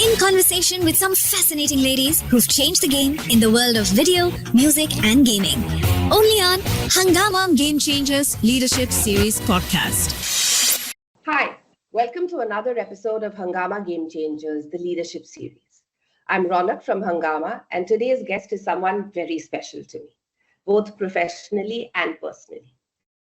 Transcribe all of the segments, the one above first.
In conversation with some fascinating ladies who've changed the game in the world of video, music, and gaming. Only on Hungama Game Changers Leadership Series podcast. Hi, welcome to another episode of Hungama Game Changers, the Leadership Series. I'm Ronak from Hungama, and today's guest is someone very special to me, both professionally and personally.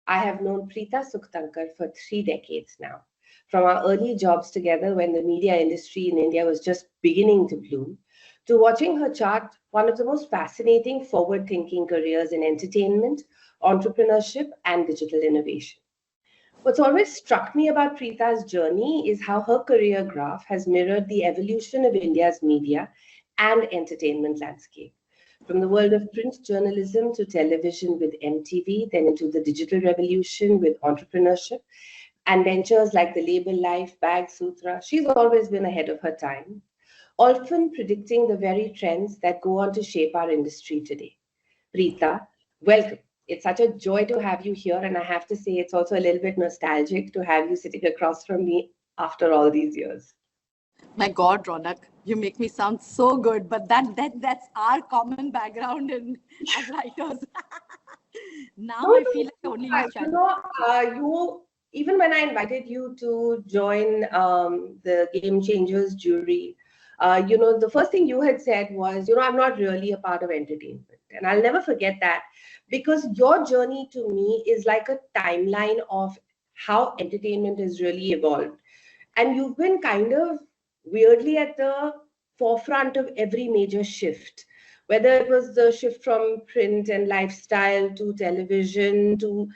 I have known Preeta Sukthankar for 3 decades now. From our early jobs together when the media industry in India was just beginning to bloom, to watching her chart one of the most fascinating forward-thinking careers in entertainment, entrepreneurship, and digital innovation. What's always struck me about Preeta's journey is how her career graph has mirrored the evolution of India's media and entertainment landscape. From the world of print journalism to television with MTV, then into the digital revolution with entrepreneurship, and ventures like the Label Life, Bag Sutra, she's always been ahead of her time, often predicting the very trends that go on to shape our industry today. Preeta, welcome. It's such a joy to have you here, and I have to say it's also a little bit nostalgic to have you sitting across from me after all these years. My God, Ronak, you make me sound so good, but that's our common background as writers. I feel like only you even when I invited you to join the Game Changers jury, the first thing you had said was, I'm not really a part of entertainment. And I'll never forget that because your journey to me is like a timeline of how entertainment has really evolved. And you've been kind of weirdly at the forefront of every major shift, whether it was the shift from print and lifestyle to television to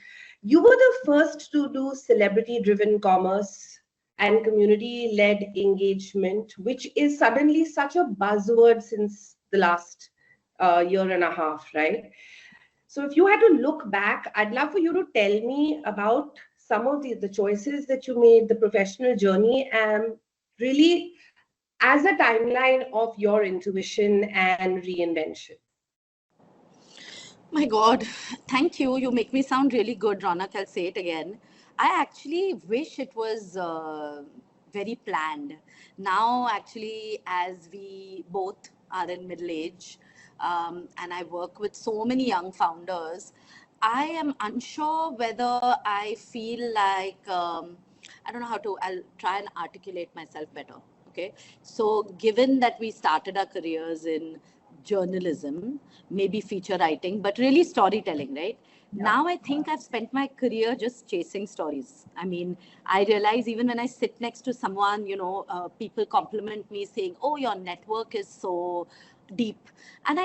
you were the first to do celebrity-driven commerce and community-led engagement, which is suddenly such a buzzword since the last year and a half, right? So if you had to look back, I'd love for you to tell me about some of the choices that you made, the professional journey, and really as a timeline of your intuition and reinvention. My God, thank you. You make me sound really good, Ronak. I'll say it again. I actually wish it was very planned. Now, actually, as we both are in middle age and I work with so many young founders, I am unsure whether I feel like, I don't know I'll try and articulate myself better. Okay. So given that we started our careers in journalism, maybe feature writing, but really storytelling, right? Yeah. Now I think I've spent my career just chasing stories. I mean, I realize even when I sit next to someone, people compliment me saying, oh, your network is so deep. And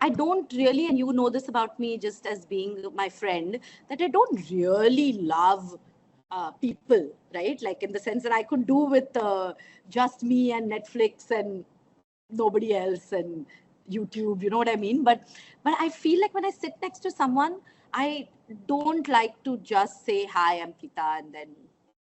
I don't really, and you know this about me just as being my friend, that I don't really love people, right? Like in the sense that I could do with just me and Netflix and nobody else and YouTube, you know what I mean? But I feel like when I sit next to someone, I don't like to just say, hi, I'm Preeta, and then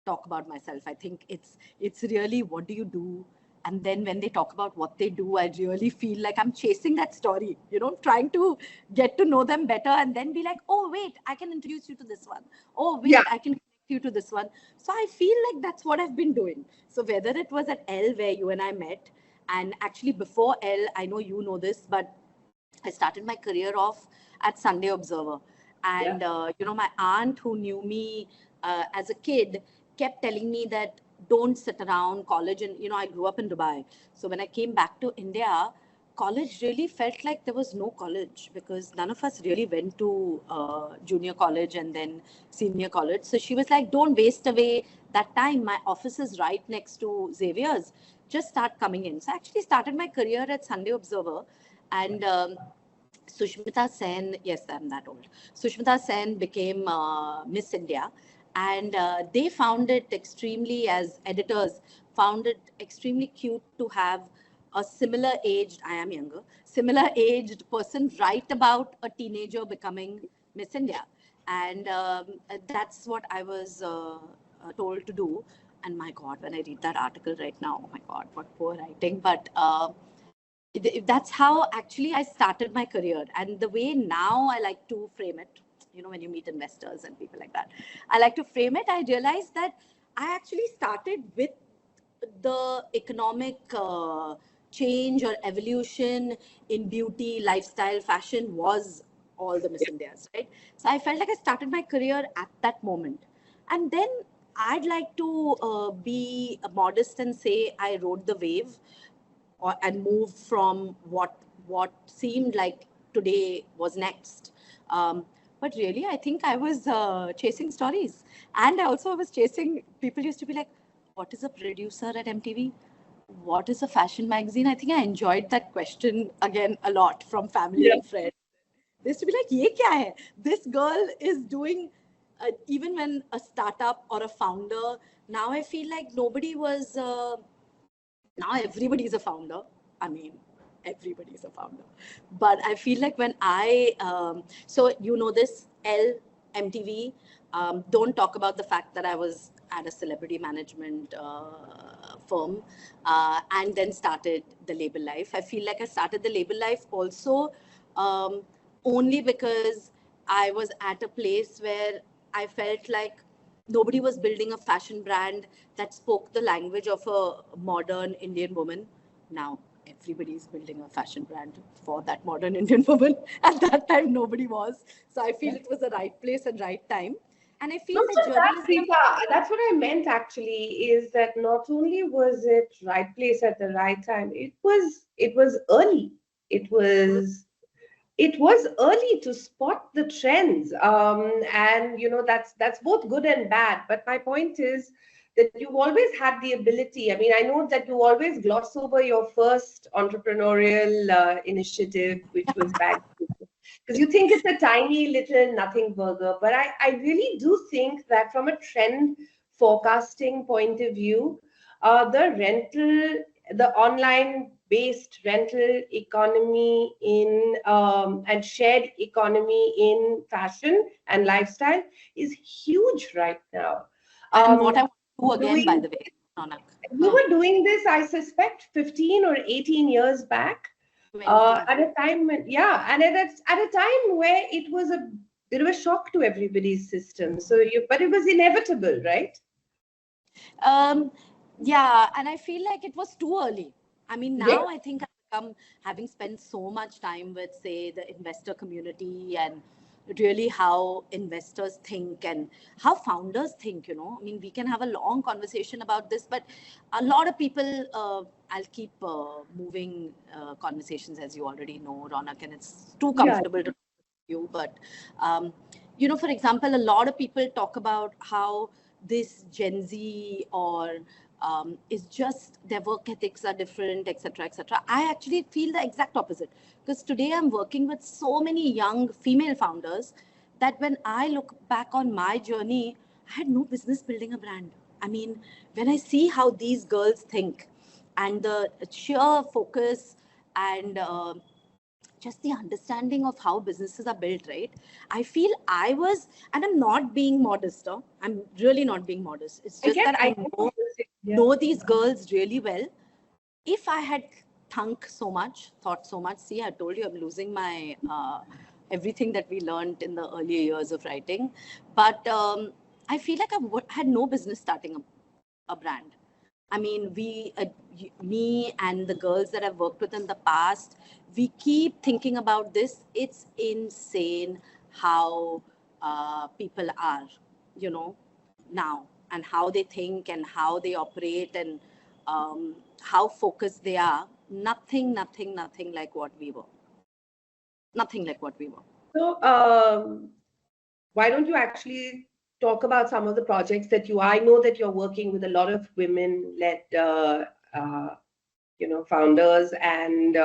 talk about myself. I think it's really, what do you do? And then when they talk about what they do, I really feel like I'm chasing that story, trying to get to know them better and then be like, oh, wait, I can introduce you to this one. Oh, wait, yeah. I can connect you to this one. So I feel like that's what I've been doing. So whether it was at Elle where you and I met, and actually before Elle, I know you know this, but I started my career off at Sunday Observer. And, my aunt who knew me as a kid kept telling me that don't sit around college. And, I grew up in Dubai. So when I came back to India, college really felt like there was no college because none of us really went to junior college and then senior college. So she was like, don't waste away that time. My office is right next to Xavier's. Just start coming in. So I actually started my career at Sunday Observer. And Sushmita Sen, yes, I'm that old. Sushmita Sen became Miss India. And they found it extremely, as editors, found it extremely cute to have a similar aged, I am younger, similar aged person write about a teenager becoming Miss India. And that's what I was told to do. And my God, when I read that article right now, oh my God, what poor writing. But that's how actually I started my career. And the way now I like to frame it, when you meet investors and people like that, I like to frame it. I realized that I actually started with the economic change or evolution in beauty, lifestyle, fashion was all the Miss Indias, right? So I felt like I started my career at that moment. And then I'd like to be modest and say I rode the wave and moved from what seemed like today was next. But really, I think I was chasing stories, and I also was chasing. People used to be like, "What is a producer at MTV? What is a fashion magazine?" I think I enjoyed that question again a lot from family and friends. They used to be like, "Ye kya hai? This girl is doing." Even when a startup or a founder, now I feel like nobody was. Now everybody is a founder. I mean, everybody is a founder. But I feel like when so you know this, MTV, don't talk about the fact that I was at a celebrity management firm and then started the label life. I feel like I started the label life also only because I was at a place where I felt like nobody was building a fashion brand that spoke the language of a modern Indian woman. Now everybody is building a fashion brand for that modern Indian woman. At that time, nobody was. So I feel it was the right place and right time. And I feel Not that just that, journalism. Preeta. That's what I meant actually, is that not only was it right place at the right time, it was early. It was it was early to spot the trends. And that's both good and bad. But my point is that you've always had the ability. I mean, I know that you always gloss over your first entrepreneurial initiative, which was bag, because you think it's a tiny little nothing burger. But I really do think that from a trend forecasting point of view, the online based rental economy in and shared economy in fashion and lifestyle is huge right now. And what Um, I want to do again, by doing the way, Ronak. We were doing this, I suspect, 15 or 18 years back, 20. at a time when, yeah, and at a time where it was a bit of a shock to everybody's system. But it was inevitable, right? Um, yeah, and I feel like it was too early. I mean, Yeah. now I think I've become, having spent so much time with, say, the investor community and really how investors think and how founders think, I mean, we can have a long conversation about this, but a lot of people, I'll keep moving conversations, as you already know, Ronak, and it's too Yeah. comfortable to you. But, for example, a lot of people talk about how this Gen Z or is just their work ethics are different, etc., etc. I actually feel the exact opposite, because today I'm working with so many young female founders that when I look back on my journey, I had no business building a brand. I mean, when I see how these girls think and the sheer focus and just the understanding of how businesses are built, right? I feel I was, and I'm not being modest. I'm really not being modest. It's just that I I get know what you're saying. Yeah. know these girls really well. If I had thought so much, see, I told you I'm losing my everything that we learned in the earlier years of writing. But I feel like had no business starting a brand. I mean, me and the girls that I've worked with in the past, we keep thinking about this. It's insane how people are, you know, now, and how they think and how they operate and how focused they are. Nothing like what we were. Nothing like what we were. So, why don't you actually talk about some of the projects that I know that you're working with a lot of women-led, uh, founders, and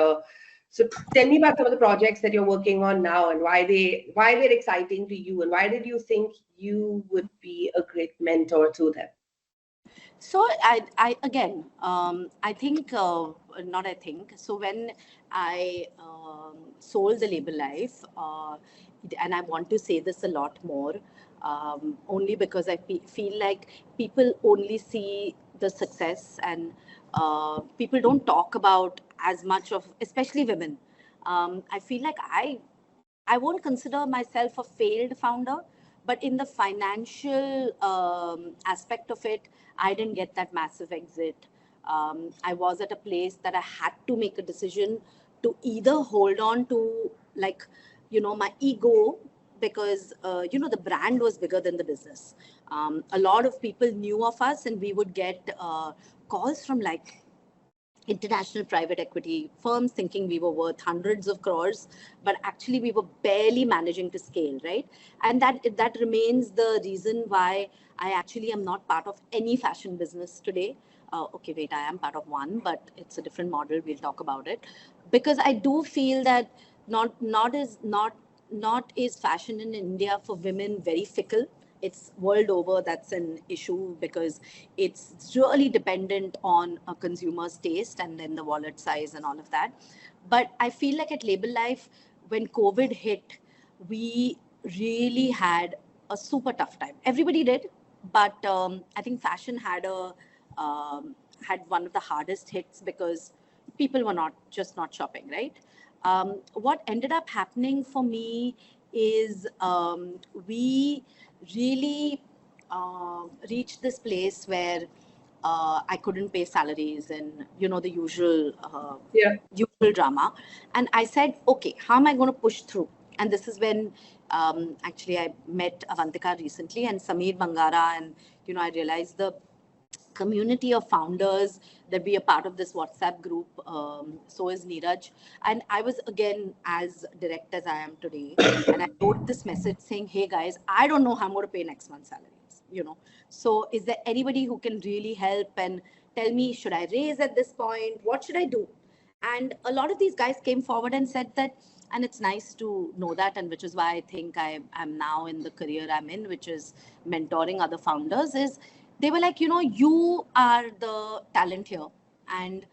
so tell me about some of the projects that you're working on now and why they're exciting to you, and why did you think you would be a great mentor to them? So I again, I think, not I think. So when I sold the label life, and I want to say this a lot more, only because I feel like people only see the success and people don't talk about as much of, especially women. I feel like I won't consider myself a failed founder, but in the financial aspect of it, I didn't get that massive exit. I was at a place that I had to make a decision to either hold on to, like, my ego, because, the brand was bigger than the business. A lot of people knew of us, and we would get calls from like international private equity firms thinking we were worth hundreds of crores, but actually we were barely managing to scale, right? And that remains the reason why I actually am not part of any fashion business today. Okay, wait, I am part of one, but it's a different model. We'll talk about it, because I do feel that not is fashion in India for women very fickle. It's world over, that's an issue, because it's really dependent on a consumer's taste and then the wallet size and all of that. But I feel like at Label Life, when COVID hit, we really had a super tough time. Everybody did, but I think fashion had had one of the hardest hits, because people were not shopping, right? What ended up happening for me is we really reached this place where I couldn't pay salaries, and the usual drama. And I said, okay, how am I going to push through? And this is when actually I met Avantika recently and Sameer Bangara, and I realized the community of founders that be a part of this WhatsApp group. So is Neeraj. And I was, again, as direct as I am today. And I wrote this message saying, hey guys, I don't know how I'm going to pay next month's salaries, So is there anybody who can really help and tell me, should I raise at this point? What should I do? And a lot of these guys came forward and said that, and it's nice to know that, and which is why I think I'm now in the career I'm in, which is mentoring other founders, is they were like, you are the talent here. And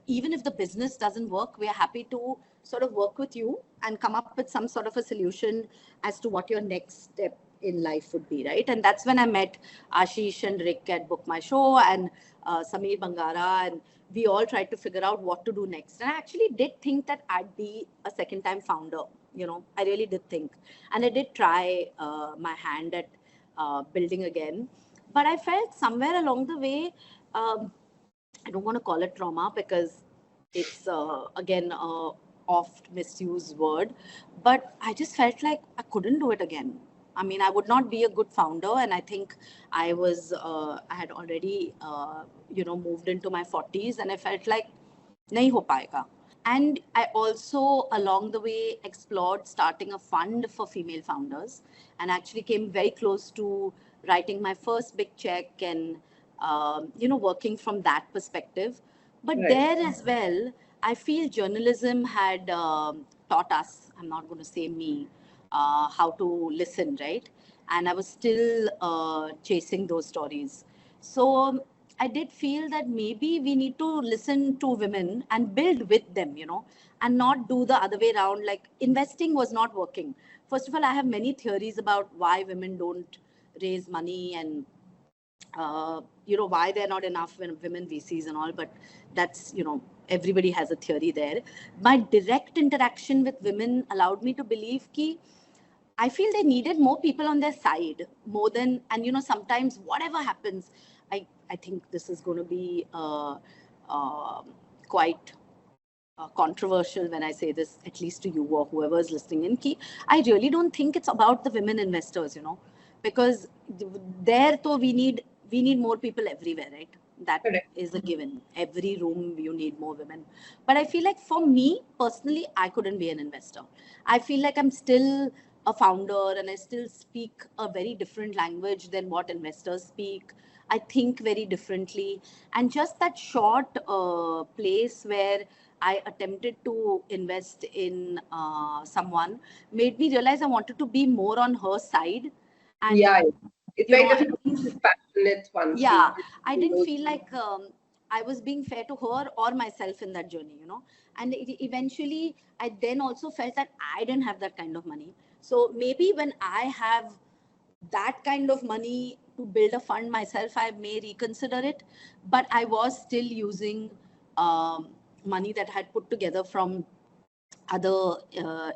even if the business doesn't work, we are happy to sort of work with you and come up with some sort of a solution as to what your next step in life would be, right? And that's when I met Ashish and Rick at Book My Show, and Sameer Bangara, and we all tried to figure out what to do next. And I actually did think that I'd be a second-time founder. I really did think. And I did try my hand at building again. But I felt somewhere along the way, I don't want to call it trauma, because it's, again, a oft misused word. But I just felt like I couldn't do it again. I mean, I would not be a good founder. And I think I had already, moved into my 40s. And I felt like, nahi ho paega. And I also, along the way, explored starting a fund for female founders, and actually came very close to writing my first big check and, working from that perspective. But there as well, I feel journalism had taught us, I'm not going to say me, how to listen, right? And I was still chasing those stories. So I did feel that maybe we need to listen to women and build with them, and not do the other way around. Like, investing was not working. First of all, I have many theories about why women don't raise money, and why they're not enough women VCs and all, but that's, everybody has a theory there. My direct interaction with women allowed me to believe that I feel they needed more people on their side, more than, and sometimes whatever happens, I think this is going to be quite controversial when I say this, at least to you or whoever is listening in, ki I really don't think it's about the women investors, because there though we need more people everywhere, right? That is a given. Every room you need more women. But I feel like for me personally, I couldn't be an investor. I feel like I'm still a founder, and I still speak a very different language than what investors speak. I think very differently. And just that short place where I attempted to invest in someone made me realize I wanted to be more on her side. And it's very difficult to be passionate one. Yeah, I didn't feel like I was being fair to her or myself in that journey, And eventually, I then also felt that I didn't have that kind of money. So maybe when I have that kind of money to build a fund myself, I may reconsider it. But I was still using money that I had put together from other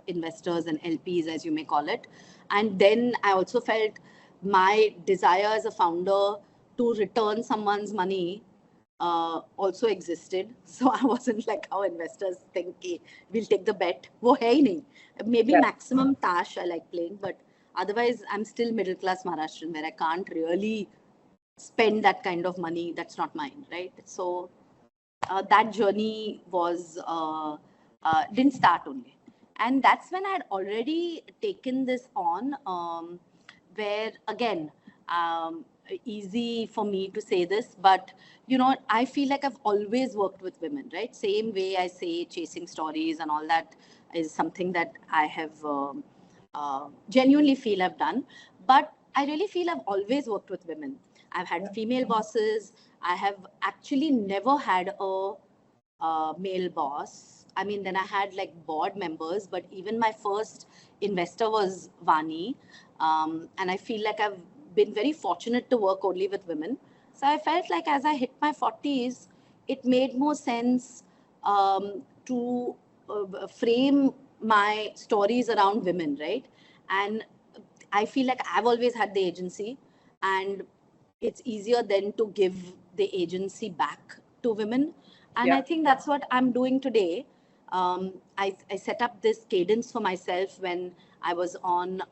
investors and LPs, as you may call it. And then I also felt my desire as a founder to return someone's money also existed. So I wasn't like how investors think, "Okay, we'll take the bet." वो है ही नहीं. Maybe Yeah. maximum tash I like playing, but otherwise I'm still middle class Maharashtrian where I can't really spend that kind of money. That's not mine, right? So that journey was didn't start only, and that's when I had already taken this on. Where again, easy for me to say this, but I feel like I've always worked with women, right? Same way I say chasing stories and all that is something that I have genuinely feel I've done, but I really feel I've always worked with women. I've had female bosses. I have actually never had a male boss. I mean, then I had like board members, but even my first investor was Vani. And I feel like I've been very fortunate to work only with women. So I felt like as I hit my 40s, it made more sense to frame my stories around women, right? And I feel like I've always had the agency, and it's easier then to give the agency back to women. And I think that's what I'm doing today. I set up this cadence for myself when I was on.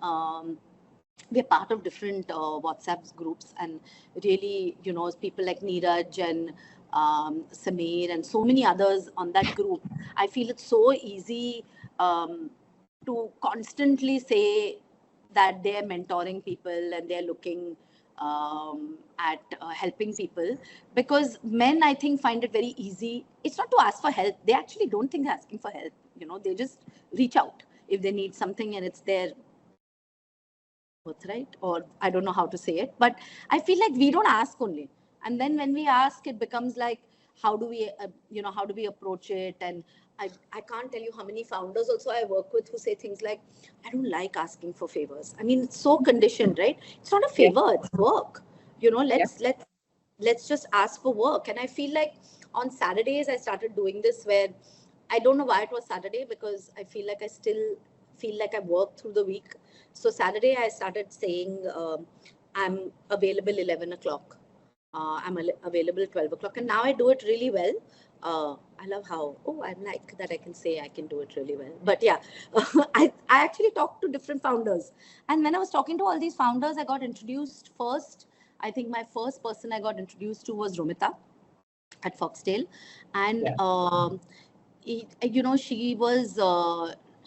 We're part of different WhatsApp groups, and really, people like Neeraj and Sameer and so many others on that group. I feel it's so easy to constantly say that they're mentoring people and they're looking at helping people, because men, I think, find it very easy. It's not to ask for help. They actually don't think they're asking for help. They just reach out if they need something and it's their birthright, or I don't know how to say it, but I feel like we don't ask only. And then when we ask, it becomes like, how do we approach it? And I can't tell you how many founders also I work with who say things like, I don't like asking for favors. I mean, it's so conditioned, right? It's not a favor, it's work. Let's just ask for work. And I feel like on Saturdays I started doing this, where I don't know why it was Saturday, because I feel like I still feel like I work through the week. So Saturday I started saying I'm available 11 o'clock. I'm available 12 o'clock. And now I do it really well. I love how, I'm like that I can say I can do it really well. But yeah, I actually talked to different founders. And when I was talking to all these founders, I got introduced first. I think my first person I got introduced to was Romita at Foxtail. And,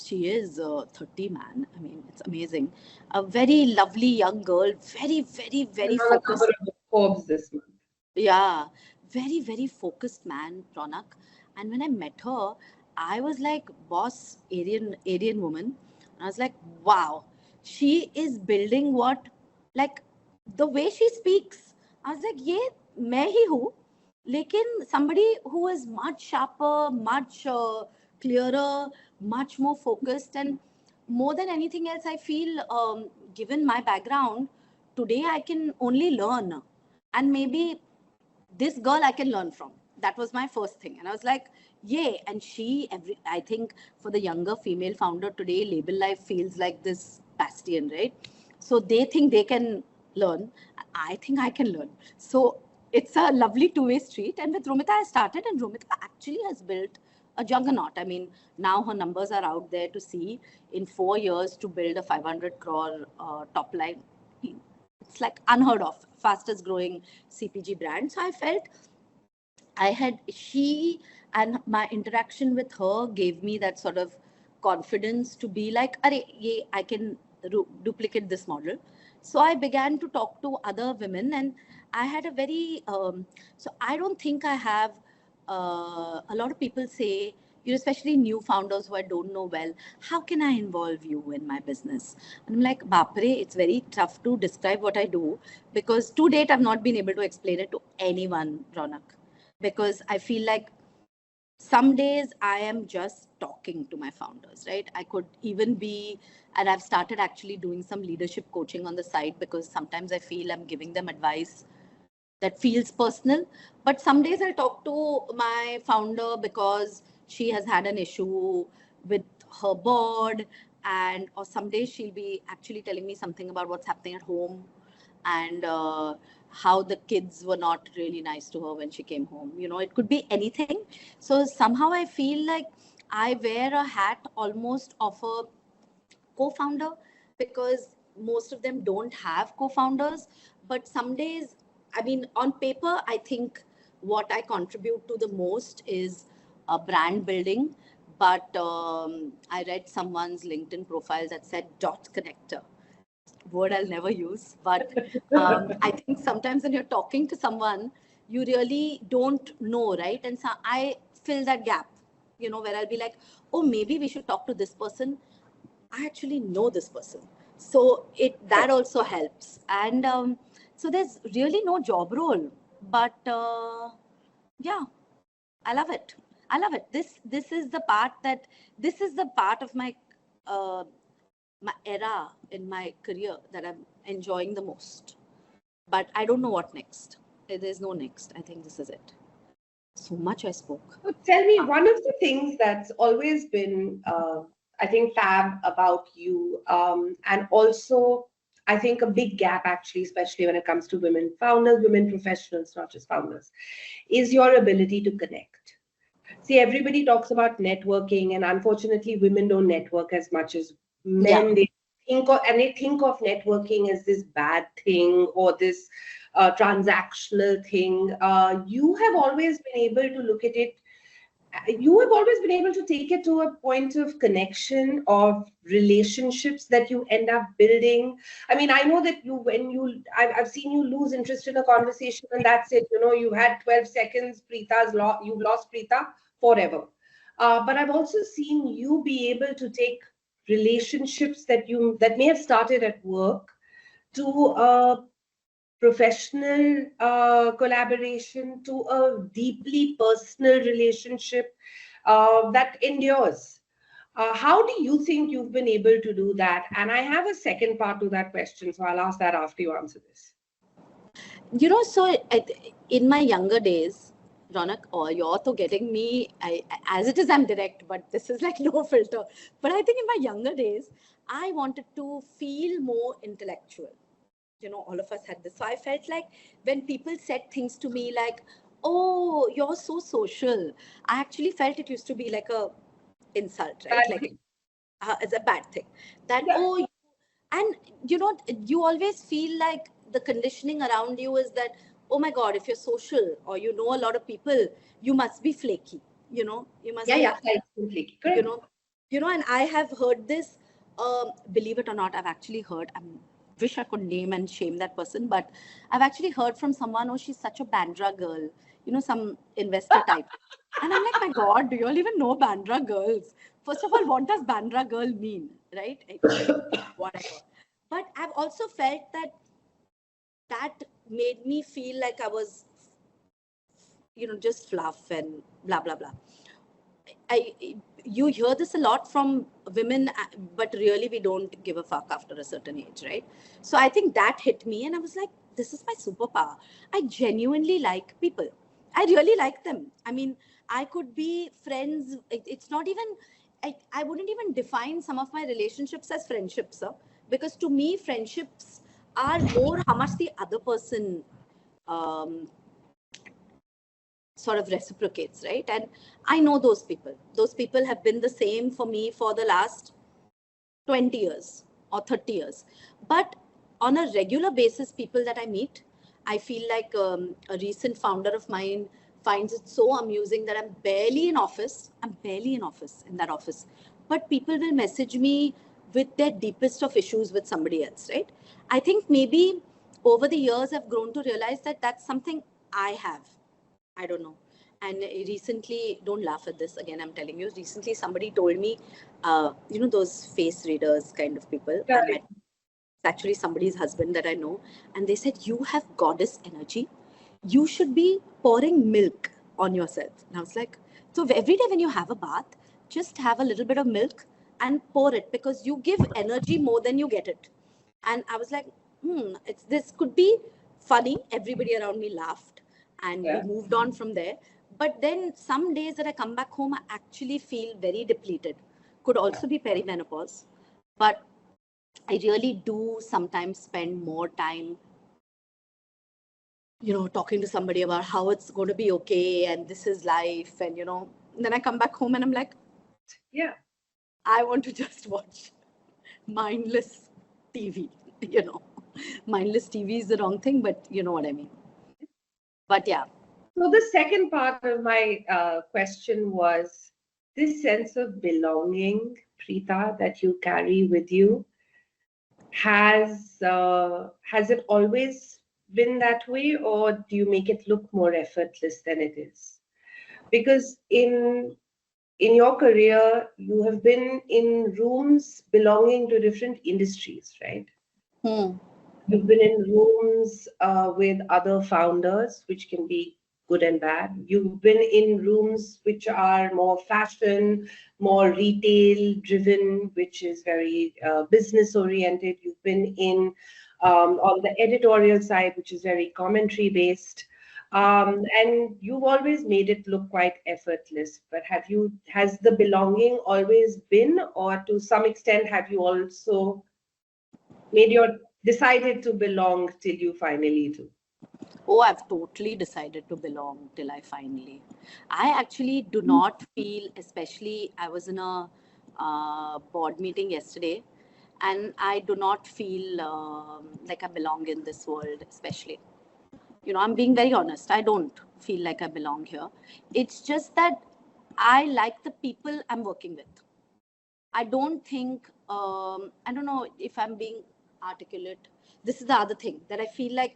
she is 30, man. I mean, it's amazing. A very lovely young girl, very, very, very focused. Forbes this month. Yeah, very, very focused man, Ronak. And when I met her, I was like, boss, Aryan woman. And I was like, wow, she is building like the way she speaks. I was like, ye, main hi hu. Lekin somebody who is much sharper, much clearer, much more focused, and more than anything else, I feel, given my background, today I can only learn. And maybe this girl I can learn from. That was my first thing. And I was like, yay. And I think for the younger female founder today, Label Life feels like this bastion, right? So they think they can learn. I think I can learn. So it's a lovely two-way street. And with Romita, I started, and Romita actually has built a juggernaut. I mean, now her numbers are out there to see. In 4 years to build a 500 crore top line. It's like unheard of, fastest growing CPG brand. So I felt she and my interaction with her gave me that sort of confidence to be like, I can duplicate this model. So I began to talk to other women, and I had a very, so I don't think I have, a lot of people say, especially new founders who I don't know well, how can I involve you in my business? And I'm like, Bapre, it's very tough to describe what I do, because to date, I've not been able to explain it to anyone, Ronak, because I feel like some days I am just talking to my founders, right? I could even be, and I've started actually doing some leadership coaching on the side, because sometimes I feel I'm giving them advice that feels personal. But some days I'll talk to my founder because she has had an issue with her board, or some days she'll be actually telling me something about what's happening at home. And how the kids were not really nice to her when she came home. It could be anything. So somehow I feel like I wear a hat almost of a co-founder, because most of them don't have co-founders. But some days, I mean, on paper, I think what I contribute to the most is brand building. But I read someone's LinkedIn profile that said dot connector, word I'll never use. But I think sometimes when you're talking to someone, you really don't know, right? And so I fill that gap, where I'll be like, oh, maybe we should talk to this person. I actually know this person. So that also helps. And so there's really no job role. But yeah, I love it. I love it. This is the part of my era in my career that I'm enjoying the most. But I don't know what next. There's no next. I think this is it. So much I spoke. So tell me, one of the things that's always been, I think, fab about you, and also, I think, a big gap, actually, especially when it comes to women founders, women professionals, not just founders, is your ability to connect. See, everybody talks about networking, and unfortunately, women don't network as much as men. Yeah. They think of networking as this bad thing or this transactional thing. You have always been able to look at it. You have always been able to take it to a point of connection, of relationships that you end up building. I mean, I know that I've seen you lose interest in a conversation and that's it. You had 12 seconds, you've lost Preeta forever. But I've also seen you be able to take relationships that may have started at work to a professional collaboration, to a deeply personal relationship that endures. How do you think you've been able to do that? And I have a second part to that question, so I'll ask that after you answer this. So in my younger days, Ronak, you're to getting me, as it is, I'm direct, but this is like no filter. But I think in my younger days, I wanted to feel more intellectual. All of us had this. So I felt like when people said things to me like, oh, you're so social, I actually felt it used to be like a insult, right? It's a bad thing. That, yeah. And you always feel like the conditioning around you is that, oh my God, if you're social or you know a lot of people, you must be flaky. You must be flaky. Correct. And I have heard this, believe it or not, I've actually heard, I wish I could name and shame that person, but I've actually heard from someone, oh, she's such a Bandra girl, some investor type. And I'm like, my God, do you all even know Bandra girls? First of all, what does Bandra girl mean, right? Whatever. But I've also felt that made me feel like I was, just fluff and blah, blah, blah. You hear this a lot from women, but really we don't give a fuck after a certain age, right? So I think that hit me and I was like, this is my superpower. I genuinely like people. I really like them. I mean, I could be friends. It's not even, I wouldn't even define some of my relationships as friendships, because to me, friendships are more how much the other person sort of reciprocates, right? And I know those people. Those people have been the same for me for the last 20 years or 30 years. But on a regular basis, people that I meet, I feel like a recent founder of mine finds it so amusing that I'm barely in office. I'm barely in that office. But people will message me with their deepest of issues with somebody else, right? I think maybe over the years, I've grown to realize that that's something I have. I don't know. And recently, don't laugh at this again, I'm telling you, recently somebody told me, those face readers kind of people. Yeah. It's actually somebody's husband that I know. And they said, you have goddess energy. You should be pouring milk on yourself. And I was like, so every day when you have a bath, just have a little bit of milk and pour it, because you give energy more than you get it. And I was like, this could be funny. Everybody around me laughed. And we moved on from there. But then some days that I come back home, I actually feel very depleted. Could also be perimenopause. But I really do sometimes spend more time talking to somebody about how it's going to be okay and this is life. And, then I come back home and I'm like, Yeah. I want to just watch mindless TV, Mindless TV is the wrong thing, but you know what I mean. But yeah. So the second part of my question was this sense of belonging, Preeta, that you carry with you. Has it always been that way, or do you make it look more effortless than it is? Because in your career, you have been in rooms belonging to different industries, right? You've been in rooms with other founders, which can be good and bad. You've been in rooms which are more fashion, more retail driven, which is very business oriented. You've been in on the editorial side, which is very commentary based. And you've always made it look quite effortless. But has the belonging always been, or to some extent, have you also decided to belong till you finally do? Oh, I've totally decided to belong till I finally. I actually do not feel, especially I was in a board meeting yesterday, and I do not feel like I belong in this world, especially. I'm being very honest. I don't feel like I belong here. It's just that I like the people I'm working with. I don't think, I don't know if I'm being articulate. This is the other thing that I feel like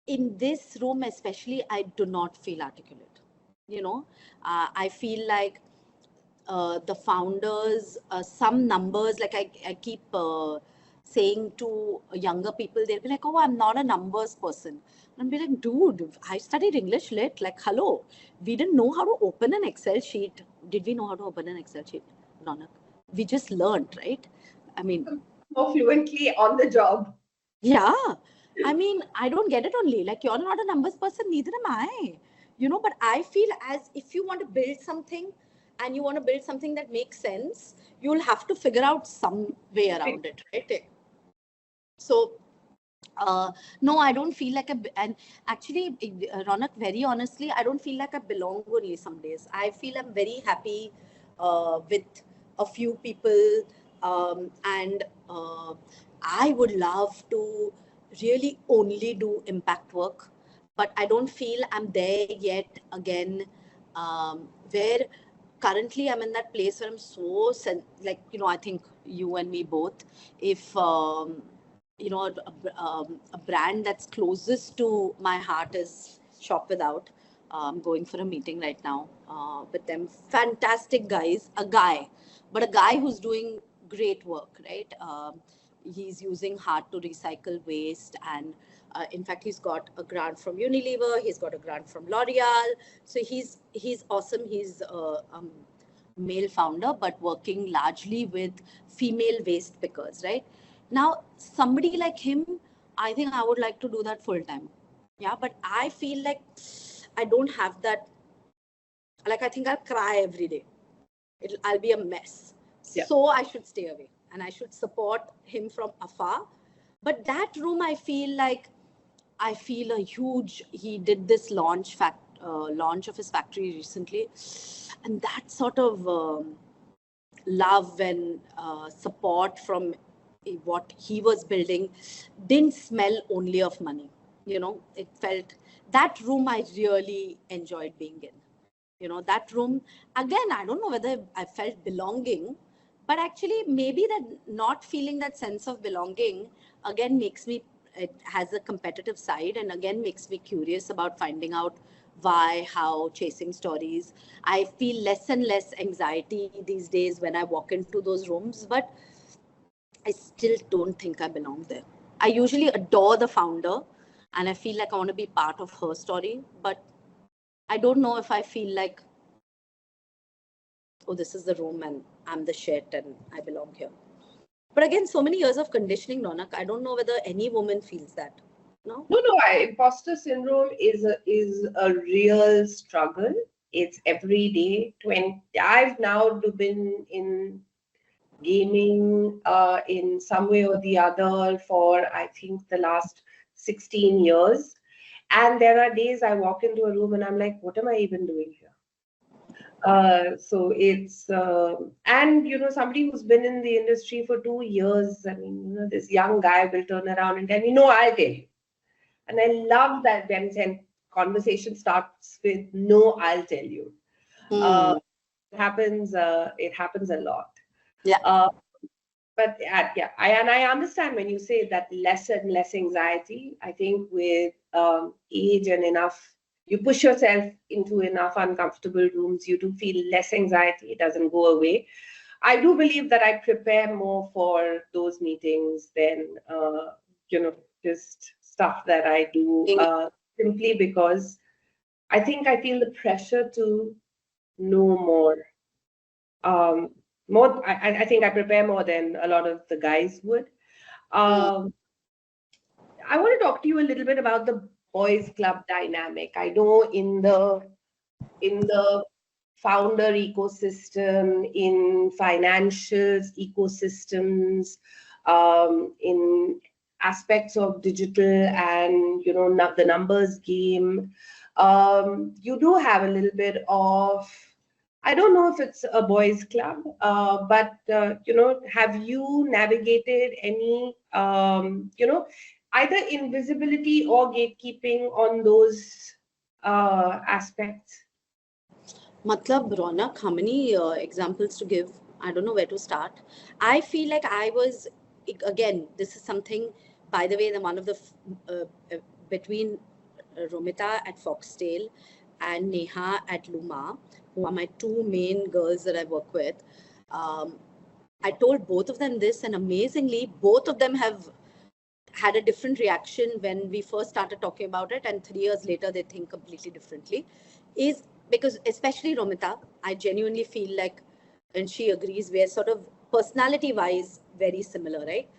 in this room, especially, I do not feel articulate. I feel like the founders, some numbers, like I keep saying to younger people, they'll be like, oh, I'm not a numbers person. And I'll be like, dude, I studied English lit. Like, hello, we didn't know how to open an Excel sheet. Did we know how to open an Excel sheet, Ronak? We just learned, right? I mean, more fluently on the job. Yeah. I mean, I don't get it only. Like, you're not a numbers person, neither am I. But I feel as if you want to build something and you want to build something that makes sense, you'll have to figure out some way around it, right? So, no, I don't feel like and actually, Ronak, very honestly, I don't feel like I belong only some days. I feel I'm very happy with a few people, and I would love to really only do impact work, but I don't feel I'm there yet again, where currently I'm in that place where I'm so, I think you and me both, if, a brand that's closest to my heart is Shop Without. I'm going for a meeting right now with them. Fantastic guys, a guy who's doing great work, right? He's using hard to recycle waste, and in fact, he's got a grant from Unilever. He's got a grant from L'Oreal. So he's awesome. He's male founder, but working largely with female waste pickers, right? Now, somebody like him, I think I would like to do that full time. Yeah, but I feel like I don't have that. Like, I think I'll cry every day. I'll be a mess. Yeah. So I should stay away and I should support him from afar. But that room, I feel a huge, he did this launch of his factory recently. And that sort of love and support from what he was building didn't smell only of money. It felt, that room I really enjoyed being in. That room, again, I don't know whether I felt belonging, but actually maybe that not feeling that sense of belonging again it has a competitive side, and again makes me curious about finding out why, how, chasing stories. I feel less and less anxiety these days when I walk into those rooms, but I still don't think I belong there. I usually adore the founder and I feel like I want to be part of her story, but I don't know if I feel like, oh, this is the room and I'm the shit and I belong here. But again, so many years of conditioning, Ronak, I don't know whether any woman feels that. No? No. Imposter syndrome is a real struggle. It's every day. I've now been in gaming in some way or the other for, I think, the last 16 years. And there are days I walk into a room and I'm like, what am I even doing here? So it's, and somebody who's been in the industry for 2 years, I mean, this young guy will turn around and tell me, no, I'll tell you. And I love that when conversation starts with, no, I'll tell you. It happens a lot. Yeah. But yeah, I understand when you say that less and less anxiety. I think with age and enough, you push yourself into enough uncomfortable rooms, you do feel less anxiety. It doesn't go away. I do believe that I prepare more for those meetings than just stuff that I do simply because I think I feel the pressure to know more. I think I prepare more than a lot of the guys would. I want to talk to you a little bit about the boys club dynamic. I know in the founder ecosystem, in financials ecosystems, in aspects of digital and the numbers game, you do have a little bit of, I don't know if it's a boys club, but have you navigated any either invisibility or gatekeeping on those aspects? Matlab, Ronak, how many examples to give? I don't know where to start. I feel like I was, again, this is something, by the way, one of the, between Romita at Foxtail and Neha at Luma, who are my two main girls that I work with. I told both of them this, and amazingly, both of them have had a different reaction when we first started talking about it, and 3 years later, they think completely differently. Is because, especially Romita, I genuinely feel like, and she agrees, we're sort of personality-wise very similar, right?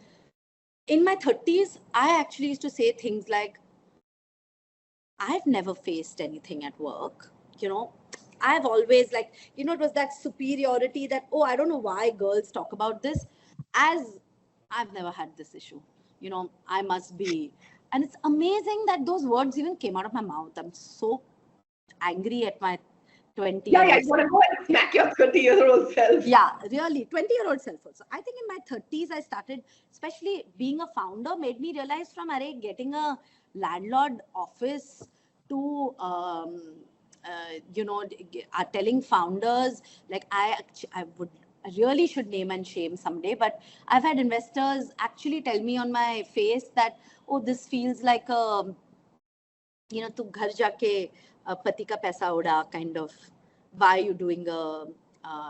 In my 30s, I actually used to say things like, I've never faced anything at work, I've always it was that superiority that, oh, I don't know why girls talk about this, as I've never had this issue, I must be. And it's amazing that those words even came out of my mouth. I'm so angry at my 20 Yeah, you want to go and smack your 30-year-old self. Yeah, really, 20-year-old self also. I think in my 30s, I started, especially being a founder, made me realize from getting a landlord office to, telling founders, like I really should name and shame someday, but I've had investors actually tell me on my face that, oh, this feels like a, tu ghar jaake pati ka paisa uda kind of, why are you doing a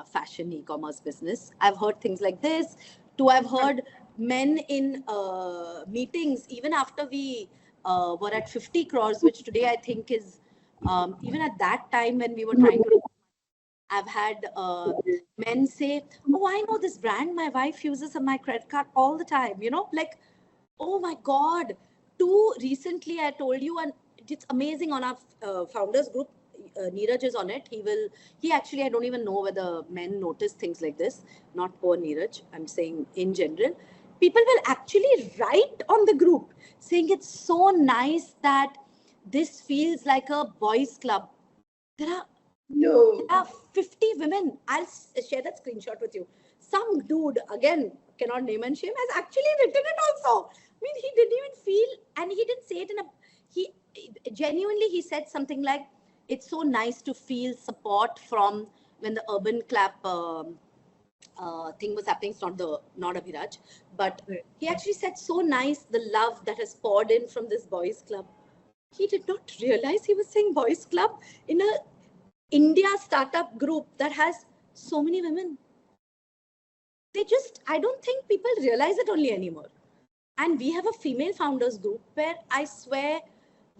fashion e-commerce business? I've heard things like this. I've heard men in meetings, even after we were at 50 crores, which today I think is, even at that time when we were trying to, I've had men say, oh, I know this brand, my wife uses on my credit card all the time, oh my God. Recently I told you, and it's amazing on our founders group, Neeraj is on it. He actually, I don't even know whether men notice things like this. Not poor Neeraj, I'm saying in general. People will actually write on the group saying it's so nice that this feels like a boys club. There are 50 women. I'll share that screenshot with you. Some dude, again, cannot name and shame, has actually written it also. I mean, he didn't even feel, and he didn't say it genuinely, he said something like, it's so nice to feel support from when the urban clap thing was happening. It's not Abhiraj, but he actually said, so nice, the love that has poured in from this boys club. He did not realize he was saying boys club in a India startup group that has so many women. I don't think people realize it only anymore. And we have a female founders group where I swear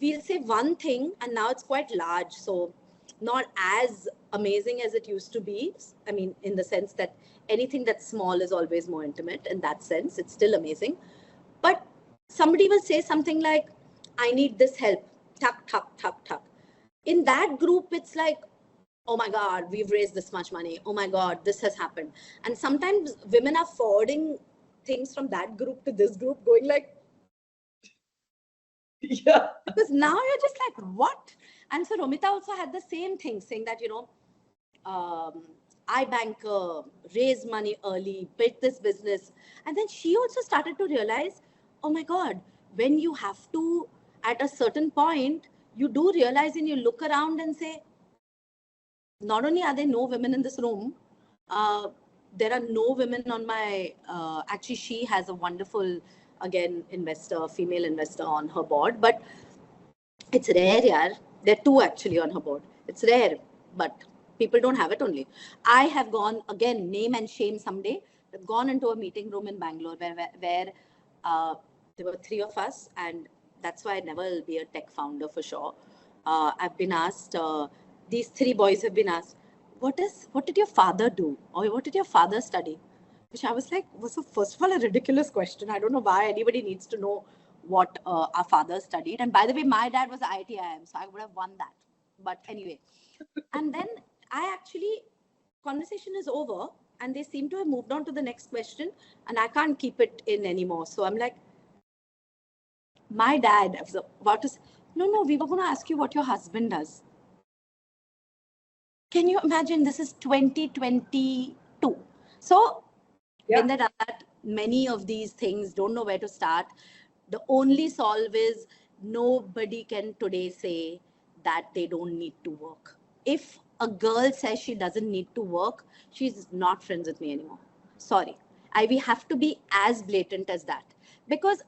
we'll say one thing and now it's quite large. So not as amazing as it used to be. I mean, in the sense that anything that's small is always more intimate. In that sense, it's still amazing. But somebody will say something like, I need this help. Tuck, tuck, tuck, tuck. In that group, it's like, oh my God, we've raised this much money. Oh my God, this has happened. And sometimes women are forwarding things from that group to this group, going like, Yeah. Because now you're just like, what? And so Romita also had the same thing, saying that, I banker, raise money early, build this business. And then she also started to realize, oh my God, when you have to, at a certain point, you do realize and you look around and say, not only are there no women in this room, there are no women on my, actually she has a wonderful, again, investor, female investor on her board, but it's rare, yaar. There are two actually on her board. It's rare, but people don't have it only. I have gone, again, name and shame someday, I've gone into a meeting room in Bangalore where there were three of us, and that's why I never will be a tech founder for sure. I've been asked, these three boys have been asked, what did your father do? Or what did your father study? Which I was like, was first of all a ridiculous question. I don't know why anybody needs to know what our father studied. And by the way, my dad was IITIM, so I would have won that. But anyway, and then I actually, conversation is over and they seem to have moved on to the next question and I can't keep it in anymore. So I'm like, my dad, I was about to say, no, we were going to ask you what your husband does. Can you imagine? This is 2022. So, Yeah. in that, many of these things don't know where to start. The only solve is nobody can today say that they don't need to work. If a girl says she doesn't need to work, she's not friends with me anymore. Sorry. We have to be as blatant as that. Because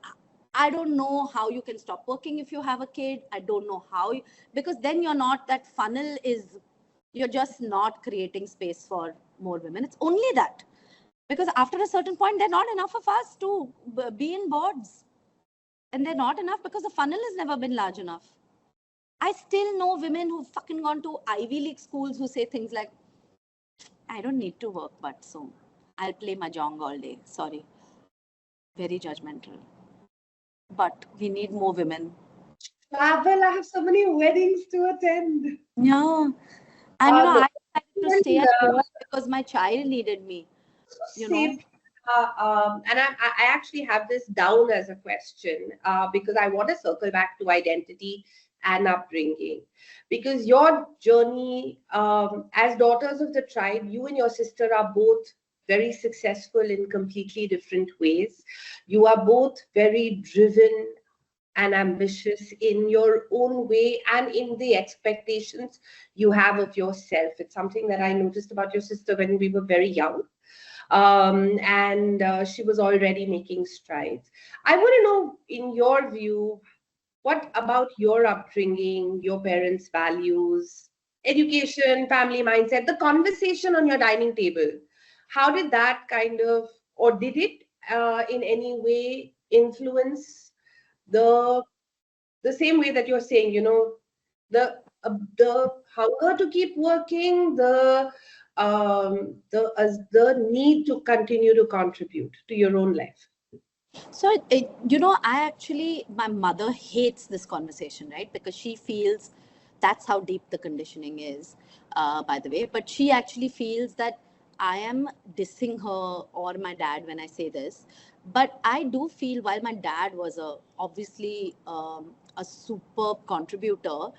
I don't know how you can stop working if you have a kid. I don't know how, because then you're not, that funnel is, you're just not creating space for more women. It's only that. Because after a certain point, there are not enough of us to be in boards. And they're not enough because the funnel has never been large enough. I still know women who've fucking gone to Ivy League schools who say things like, I don't need to work, but so I'll play mahjong all day. Sorry. Very judgmental. But we need more women. Travel, I have so many weddings to attend. Yeah. And I decided to stay at and, home because my child needed me. You know. And I actually have this down as a question because I want to circle back to identity and upbringing. Because your journey as daughters of the tribe, you and your sister are both very successful in completely different ways. You are both very driven and ambitious in your own way and in the expectations you have of yourself. It's something that I noticed about your sister when we were very young. And she was already making strides. I want to know, in your view, what about your upbringing, your parents' values, education, family mindset, the conversation on your dining table? How did that kind of, or did it in any way influence the same way that you're saying, the hunger to keep working, the need to continue to contribute to your own life? So, my mother hates this conversation, right? Because she feels that's how deep the conditioning is, by the way. But she actually feels that I am dissing her or my dad when I say this. But I do feel, while my dad was obviously a superb contributor,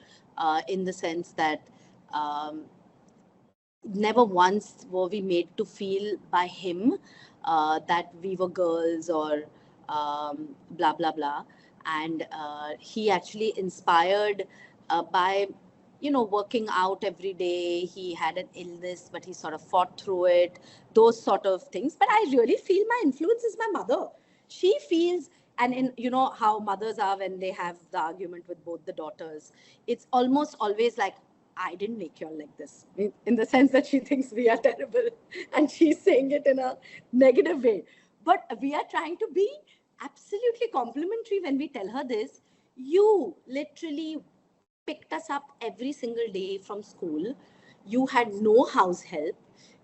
in the sense that never once were we made to feel by him that we were girls or blah blah blah. And he actually inspired by working out every day. He had an illness but he sort of fought through it, those sort of things. But I really feel my influence is my mother. She feels, and in how mothers are when they have the argument with both the daughters, it's almost always like, I didn't make you all like this, in the sense that she thinks we are terrible and she's saying it in a negative way. But we are trying to be absolutely complimentary when we tell her this. You literally picked us up every single day from school. You had no house help.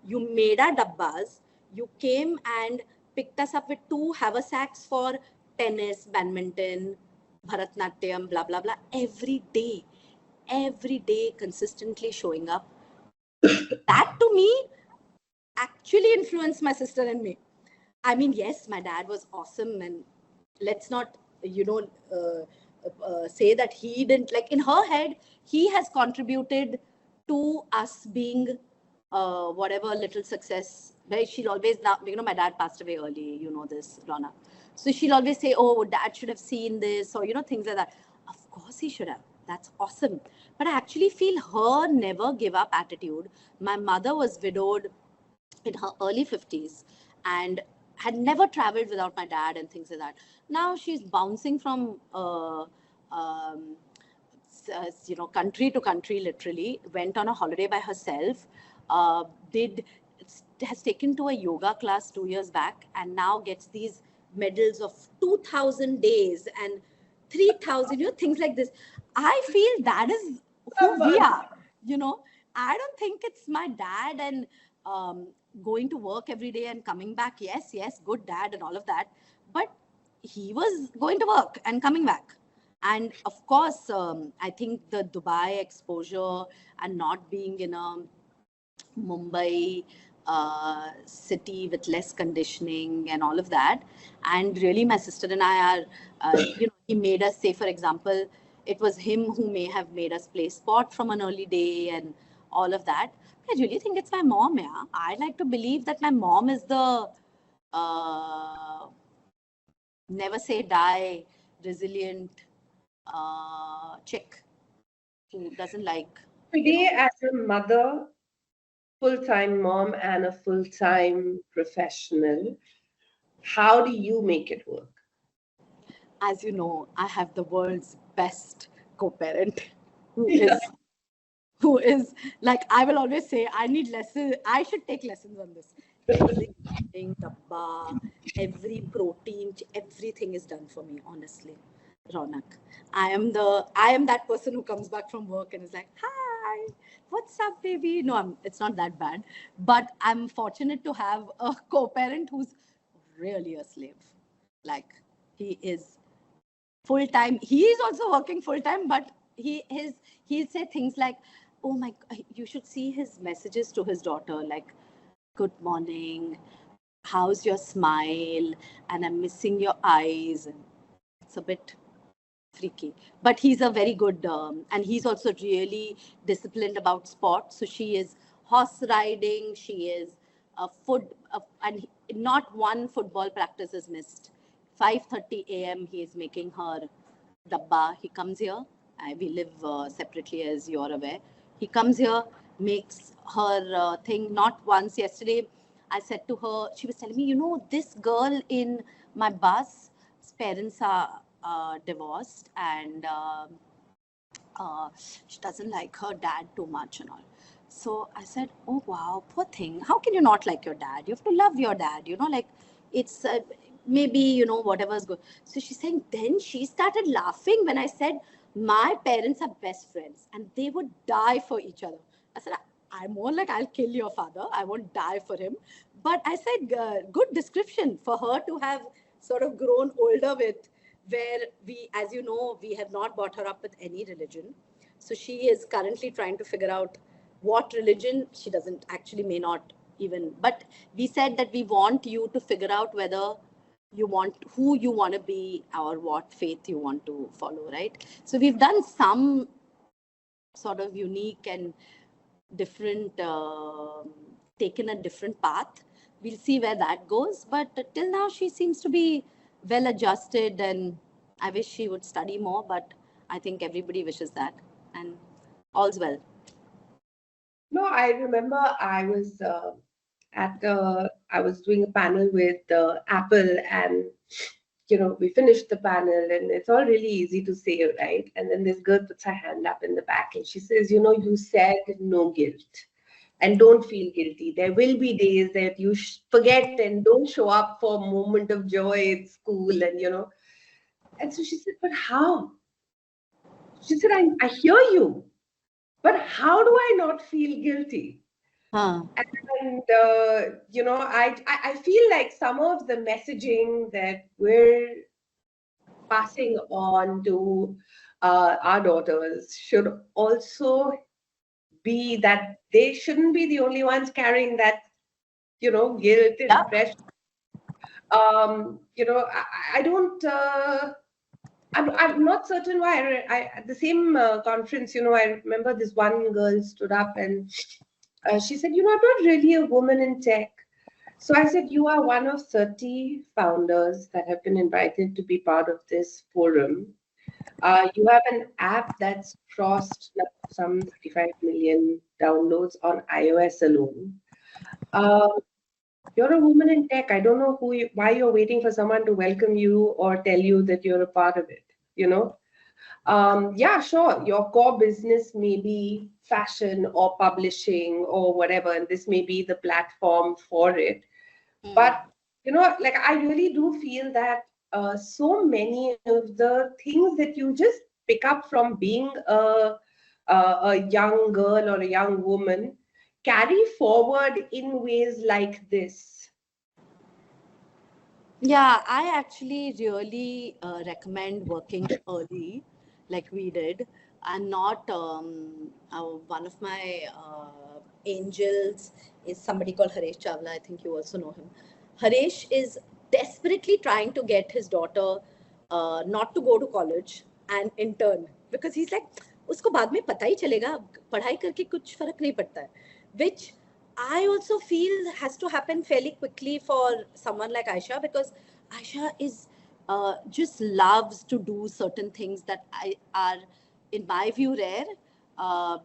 You made our dabbas. You came and picked us up with 2 haversacks for tennis, badminton, Bharatnatyam, blah, blah, blah, every day consistently showing up. That to me actually influenced my sister and me. I mean, yes, my dad was awesome, and let's not say that he didn't, like, in her head, he has contributed to us being whatever little success. Right? She'll always, now, my dad passed away early, you know this, Rana. So she'll always say, oh, dad should have seen this, or, things like that. Of course he should have. That's awesome. But I actually feel her never give up attitude. My mother was widowed in her early 50s and had never traveled without my dad and things like that. Now she's bouncing from country to country, literally. Went on a holiday by herself, has taken to a yoga class 2 years back, and now gets these medals of 2,000 days and 3,000, things like this. I feel that is who we are, I don't think it's my dad and going to work every day and coming back. Yes, good dad and all of that. But he was going to work and coming back. And of course, I think the Dubai exposure and not being in a Mumbai city with less conditioning and all of that. And really, my sister and I are, he made us, say, for example, it was him who may have made us play sport from an early day and all of that. I really think it's my mom, yeah. I like to believe that my mom is the never say die, resilient chick who doesn't like. Today, as a mother, full-time mom and a full-time professional, how do you make it work? As you know, I have the world's best co-parent who is like, I will always say, I need lessons. I should take lessons on this. Everything, dabba, every protein, everything is done for me, honestly. Ronak, I am that person who comes back from work and is like, hi, what's up, baby? No, it's not that bad. But I'm fortunate to have a co-parent who's really a slave. Like, he is full-time. He is also working full-time, but he'll say things like, oh my, you should see his messages to his daughter, like, good morning, how's your smile, and I'm missing your eyes. And it's a bit freaky, but he's a very good and he's also really disciplined about sport. So she is horse riding, she is and not one football practice is missed. 5:30 a.m. he is making her dabba. He comes here, we live separately, as you're aware. He comes here, makes her thing. Not once. Yesterday I said to her, she was telling me, this girl in my bus, parents are divorced, and she doesn't like her dad too much and all. So I said, oh wow, poor thing. How can you not like your dad? You have to love your dad, like, it's maybe, whatever's good. So she's saying, then she started laughing when I said, my parents are best friends and they would die for each other. I said, I'm more like, I'll kill your father, I won't die for him. But I said, good description for her to have sort of grown older with, where we, as you know, we have not brought her up with any religion. So she is currently trying to figure out what religion. She doesn't actually, may not even, but we said that we want you to figure out whether you want, who you want to be or what faith you want to follow, right? So we've done some sort of unique and different, taken a different path. We'll see where that goes. But till now, she seems to be well adjusted, and I wish she would study more, but I think everybody wishes that, and all's well. No, I remember I was I was doing a panel with Apple, and we finished the panel, and it's all really easy to say, right? And then this girl puts her hand up in the back and she says, you said no guilt. And don't feel guilty. There will be days that you forget and don't show up for a moment of joy at school, and And so she said, but how? She said, I hear you, but how do I not feel guilty? Huh. And I feel like some of the messaging that we're passing on to our daughters should also be that they shouldn't be the only ones carrying that, guilt and pressure. I don't I'm not certain why. At the same conference, I remember this one girl stood up and she said, I'm not really a woman in tech. So I said, you are one of 30 founders that have been invited to be part of this forum. You have an app that's crossed some 35 million downloads on iOS alone. You're a woman in tech. I don't know why you're waiting for someone to welcome you or tell you that you're a part of it, Yeah, sure. Your core business may be fashion or publishing or whatever, and this may be the platform for it. But, like I really do feel that so many of the things that you just pick up from being a young girl or a young woman carry forward in ways like this. Yeah, I actually really recommend working early, like we did, and not one of my angels is somebody called Haresh Chawla. I think you also know him. Haresh is desperately trying to get his daughter not to go to college and intern because he's like, उसको बाद में पता ही चलेगा पढ़ाई करके कुछ फर्क नहीं पड़ता है, which I also feel has to happen fairly quickly for someone like Aisha, because Aisha is just loves to do certain things that are, in my view, rare.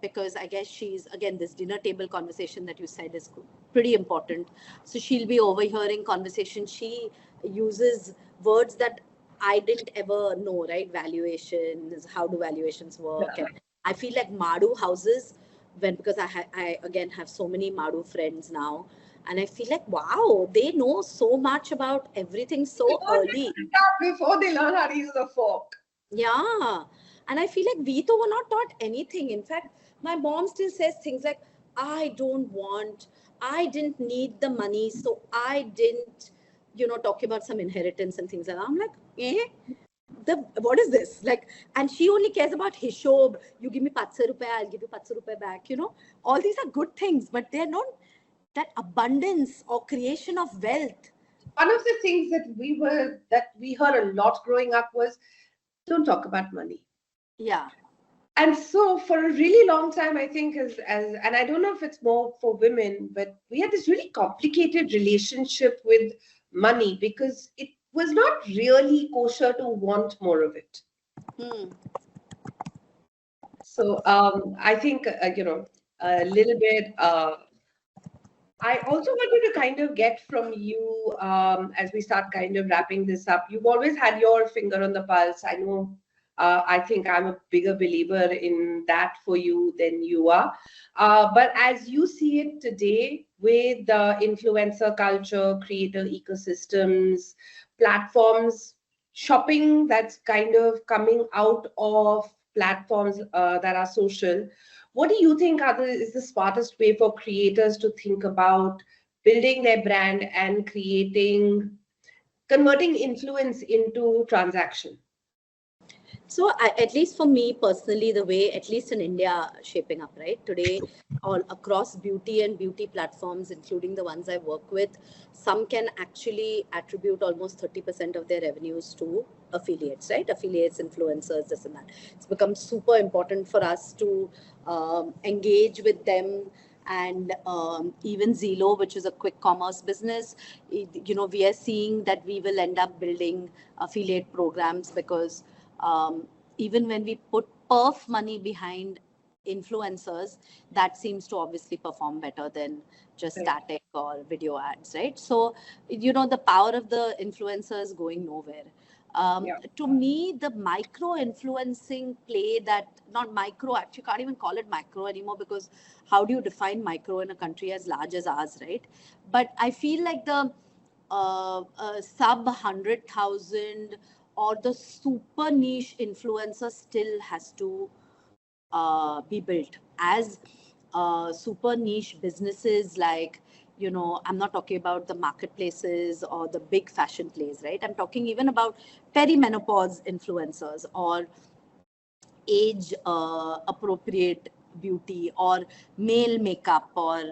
Because I guess she's, again, this dinner table conversation that you said is pretty important. So she'll be overhearing conversation. She uses words that I didn't ever know, right? Valuations, how do valuations work? Yeah. And I feel like Madu houses, because I again have so many Madu friends now, and I feel like, wow, they know so much about everything so early. Before they learn how to use a fork. Yeah. And I feel like we too were not taught anything. In fact, my mom still says things like, I didn't need the money, so I didn't, talk about some inheritance and things like that. I'm like, what is this? Like, and she only cares about Hishob. You give me 500 rupees, I'll give you 500 rupees back. All these are good things, but they're not that abundance or creation of wealth. One of the things that we heard a lot growing up was, don't talk about money. Yeah. And so for a really long time, I think and I don't know if it's more for women, but we had this really complicated relationship with money because it was not really kosher to want more of it. So I think, a little bit, I also wanted to kind of get from you as we start kind of wrapping this up. You've always had your finger on the pulse. I know, I think I'm a bigger believer in that for you than you are. But as you see it today with the influencer culture, creator ecosystems, platforms, shopping that's kind of coming out of platforms that are social, what do you think is the smartest way for creators to think about building their brand and converting influence into transaction? So at least for me personally, the way, at least in India, shaping up, right? Today, all across beauty and beauty platforms, including the ones I work with, some can actually attribute almost 30% of their revenues to affiliates, right? Affiliates, influencers, this and that. It's become super important for us to engage with them. And even Zelo, which is a quick commerce business, we are seeing that we will end up building affiliate programs because even when we put perf money behind influencers, that seems to obviously perform better than just static or video ads, right? So, the power of the influencers going nowhere. To me, the micro influencing play not micro, actually can't even call it micro anymore, because how do you define micro in a country as large as ours, right? But I feel like the sub 100,000 or the super niche influencer still has to be built as super niche businesses, like, I'm not talking about the marketplaces or the big fashion plays, right? I'm talking even about perimenopause influencers or age appropriate beauty or male makeup, or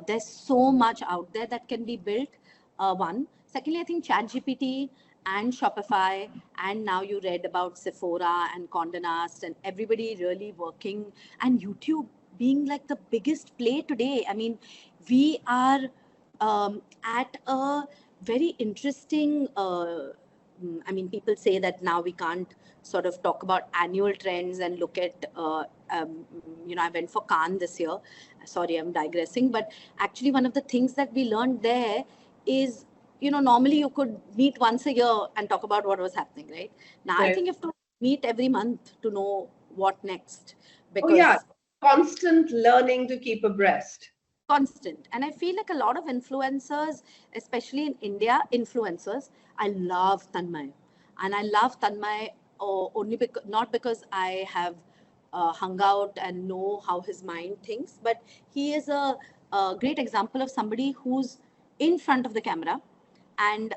there's so much out there that can be built. One. Secondly, I think ChatGPT and Shopify, and now you read about Sephora and Condé Nast and everybody really working, and YouTube being like the biggest play today. I mean, we are at a very interesting. I mean, people say that now we can't sort of talk about annual trends and look at. I went for Cannes this year. Sorry, I'm digressing, but actually, one of the things that we learned there is, normally you could meet once a year and talk about what was happening, right? Now, Right. I think you have to meet every month to know what next. Oh yeah, constant learning to keep abreast. Constant. And I feel like a lot of influencers, especially in India, I love Tanmay. And I love Tanmay only because, not because I have hung out and know how his mind thinks, but he is a great example of somebody who's in front of the camera. And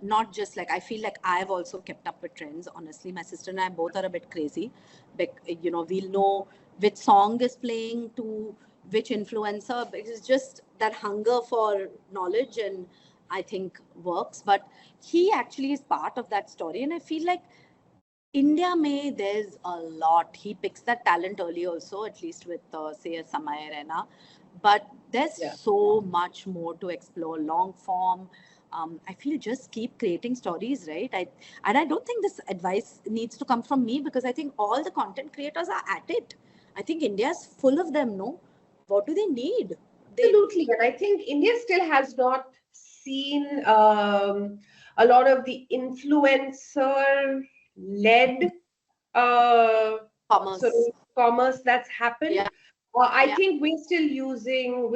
not just like, I feel like I've also kept up with trends. Honestly, my sister and I both are a bit crazy. We'll know which song is playing to which influencer. It's just that hunger for knowledge, and I think works. But he actually is part of that story. And I feel like India there's a lot. He picks that talent early also, at least with say a Samay Raina. But there's so much more to explore. Long form. I feel just keep creating stories, right? I don't think this advice needs to come from me, because I think all the content creators are at it. I think India's full of them, no? What do they need? Absolutely. And I think India still has not seen a lot of the influencer-led commerce that's happened. Yeah. I think we're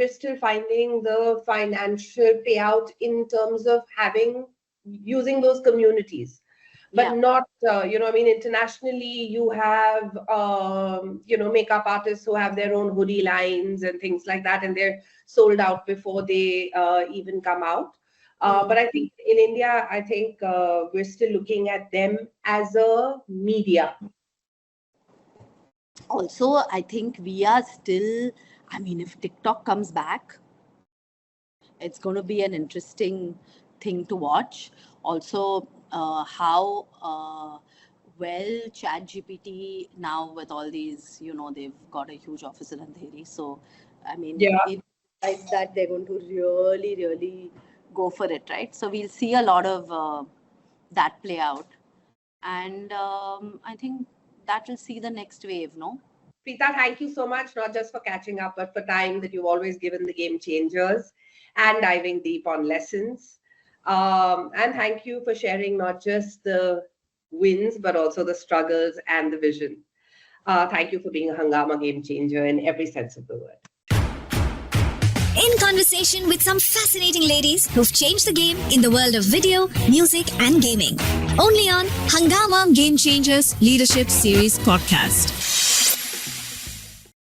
still finding the financial payout in terms of using those communities, but not, internationally you have, makeup artists who have their own hoodie lines and things like that, and they're sold out before they even come out. But I think in India, we're still looking at them as a media. Also, I think we are still, if TikTok comes back, it's going to be an interesting thing to watch. Also, how well ChatGPT now with all these, they've got a huge office in Andheri. So, if like that, they're going to really, really go for it, right? So we'll see a lot of that play out. And I think that will see the next wave, no? Preeta, thank you so much, not just for catching up, but for time that you've always given the Game Changers and diving deep on lessons. And thank you for sharing not just the wins, but also the struggles and the vision. Thank you for being a Hungama Game Changer in every sense of the word. In conversation with some fascinating ladies who've changed the game in the world of video, music, and gaming. Only on Hungama Game Changers Leadership Series podcast.